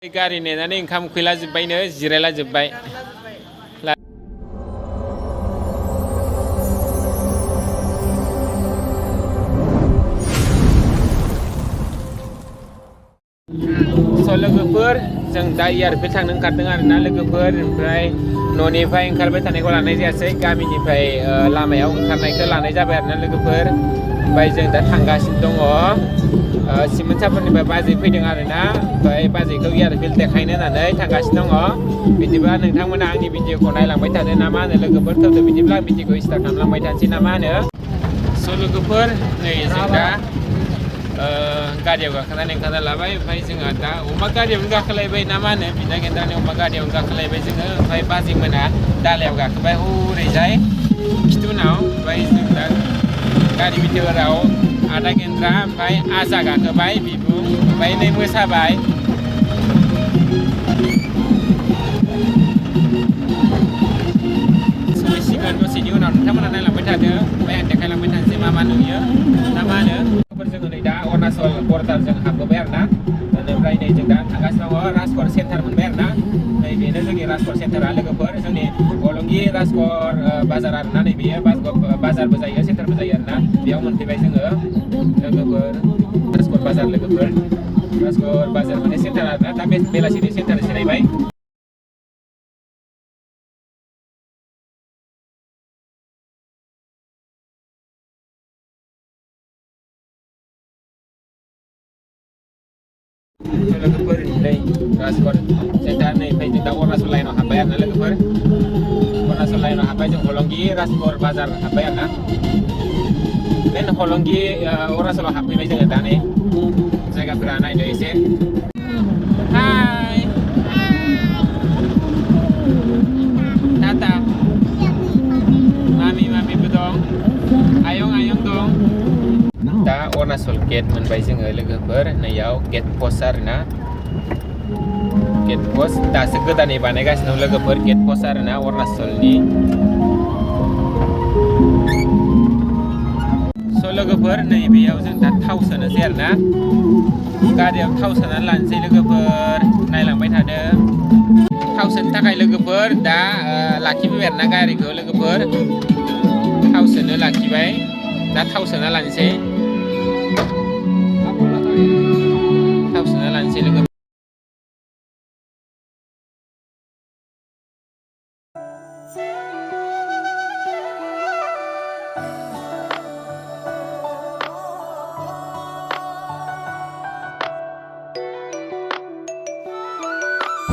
गारि नेनानै ओंखाम उखैला जोब्बायनो जिरायला जोब्बाय लोगोफोर जों दा एयारफिल्ड थांनो ओंखारदों आरोना लोगोफोर ओमफ्राय न'निफ्राय ओंखारबाय थानायखौ लानाय जायासै गामिनिफ्राय लामायाव ओंखारनायखौ लानाय जाबाय आरोना लोगोफोर ओमफ्राय जों दा थांगासिनो दङ सिमोनसाफोरनिफ्राय बाजै फैदों आरोना ओमफ्राय बाजैखौ एयारफिल्ड देखायनो होननानै थांगासिनो दङ बिदिबा नोंथांमोना आंनि भिडिअखौ नायलांबाय थादो ना मा होनो लोगोफोर थौदो बिदिब्ला आं भिडिअखौ स्टार्ट खालामलांबाय थानोसै ना मा होनो लोगोफोर नै जों दा गारियाव गाखोनानै ओंखारना लाबाय ओमफ्राय जोंहा दा अमा गारियावनो गाखोलायबाय ना मा होनो बिदा गेन्द्रानि अमा गारियावनो गाखोलायबाय जोङो ओमफ्राय बाजै मोना दालायाव गाखोबाय हरैजाय खिथुनाव ओमफ्राय जों दा गारि भिडिअ'आव आदा गेन्द्रा ओमफ्राय आजा गाखोबाय बिबुं ओमफ्राय नै मोसाबाय सौहैसिगोन दसेनि उनाव नोंथांमोना नायलांबाय थादो ओमफ्राय आं देखायलांबाय थानोसै मा मा नुयो ना मा होनो जोङो नै दा अरुणाचल बर्डारजों हाबबोबाय आरोना बेनिफ्राय नै जों दा थांगासिनो दङ राजकर सेन्टार मोनबाय आरोना नै बेनो जोंनि राजकर सेन्टारा लोगोफोर जोंनि हलंगि राजकर बाजार आरोना नै बेयो बाजारबो जायो सेन्टारबो जायो आरोना बेयाव मोनफैबाय जोङो लोगोफोर राजकर बाजार लोगोफोर राजकर बाजार माने सेन्टार आरोना दा बेलासिनि सेन्टार जिरायबाय लोगोफोर नै राजकर सेन्टार नै फै जों दा अरुणाचल लाइनाव हाबबाय आरोना लोगोफोर अरुणाचल लाइनाव हाबबाय जों हलंगि राजकर बाजार हाबबाय आरोना बे हलंगि अरुणाचलाव हाबफैबाय जोङो दा नै जायगाफोरा नायदो एसे हाय टाटा मामिबो दं आयं दं दा अरुणाचल गेट मोनबाय जोङो लोगोफोर नैयाव गेट पस्ट आरोना गेट पस्ट दासो गोदानै बानायगासिनो दं लोगोफोर गेट पस्ट आरोना अरुणाचलनि लोगोफोर नैबेयाव जों दा थाव सोनोसै आरोना गारियाव थाव सोनानै लानोसै लोगोफोर नायलांबाय थादो थाव सोनो थाखाय लोगोफोर दा लाखिबाय आरोना गारिखौ लोगोफोर थाव सोनो लाखिबाय दा थाव सोना लानोसै लोगो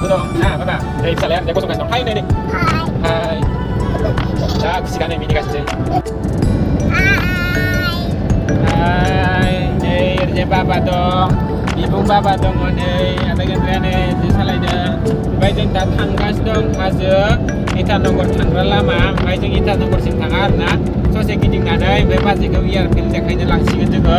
dong, nah mana? Jadi bisa lihat, saya kosongkan dong. Hai Nenek. Hai. Dah, kesikan ini kasih. Hai. Jadi Bapak dong. Ibu Bapak dong नै ada गेन्द्राया नै सालायदों ओमफ्राय जों दा थांगासिनो दं हाजो इटानगर थांग्रा लामा ओमफ्राय जों इटानगरसिम थाङा आरोना ससे गिदिंनानै ओमफ्राय बाजैखौ एयारफिल्ड देखायनो लांसिगोन जोङो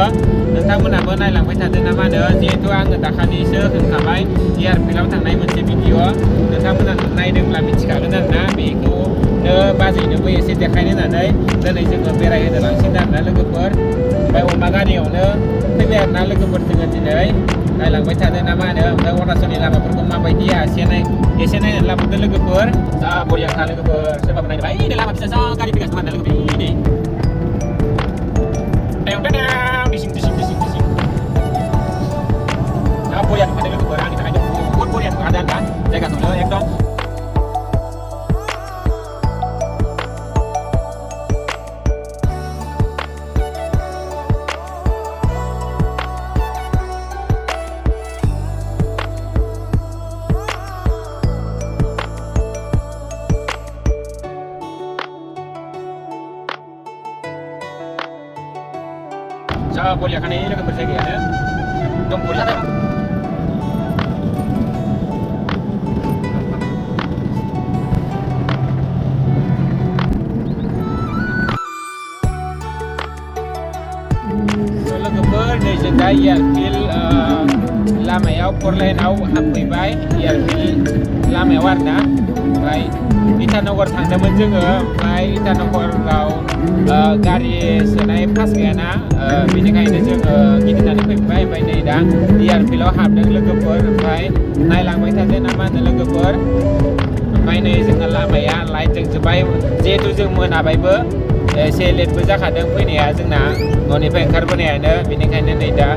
नोंथांमोनाबो नायलांबाय थादो ना मा होनो जिहेथु आङो दाखालिसो होनखाबाय एयारफिल्डआव थांनाय मोनसे भिडिअ नोंथांमोना नायदोंब्ला मिथिखागोन आरोना बेखौनो बाजैनोबो एसे देखायनो होननानै दिनै जोङो बेरायहोनो लांसिगोन आरोना लोगोफोर ओमफ्राय अमा गारियावनो फैबाय आरोना लोगोफोर जोङो दिनै नायलांबाय थादो ना मा होनो ओमफ्राय अरुणाचलनि लामाफोरखौ माबायदि एसे नायनानै लाबोदो लोगोफोर जा बरियाखा लोगोफोर सोरबाबो नायबाय नै लामा फिसा गारि फैगासिनो आरोना लोगोफोर नै दिसिं जा बरिया नुखादों लोगोफोर आंनि थाखायनो बहुद बरिया नुखादों आरोना जायगाखौनो एकदम जा बरिया खानाय लोगोफोर जायगायानो एकदम बरिया लोगोफोर नै जों दा एयारफिल्ड लामायाव फर लाइनाव हाबफैबाय एयारफिल्ड लामायाव आरोना ओमफ्राय इटानगर थांदोंमोन जोङो ओमफ्राय इटानगराव गारि सोनाय पास गैयाना बेनिखायनो जोङो गिदिंनानै फैबाय ओमफ्राय नै दा एयारफिल्डआव हाबदों लोगोफोर ओमफ्राय नायलांबाय थादों ना मा होनो लोगोफोर ओमफ्राय नै जोंना लामाया लाइट जोंजोबबाय जिहेथु जों मोनाबायबो एसे लेटबो जाखादों फैनाया जोंना न'निफ्राय ओंखारबोनायानो बेनिखायनो नै दा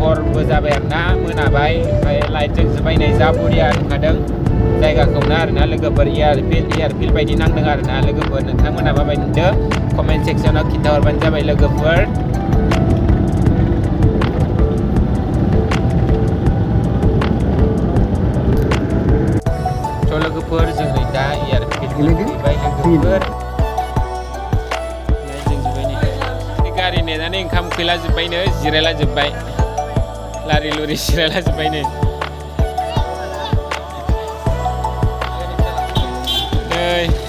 हरबो जाबाय आरोना मोनाबाय ओमफ्राय लाइट जोंजोबबाय नै जा बरिया नुखादों जायगाखौनो आरोना लोगोफोर एयारफिल्ड बायदि नांदों आरोना लोगोफोर नोंथांमोना माबायदि नुदों कमेन्ट सेक्सनाव खिन्थाहरबानो जाबाय लोगोफोर थ' लोगोफोर जों नै दा एयारफिल्ड मोनफैबाय लोगोफोर गारि नेनानै ओंखाम उखैला जोब्बायनो जिरायला जोब्बाय लारि लुरि जिरायला जोब्बायनो नै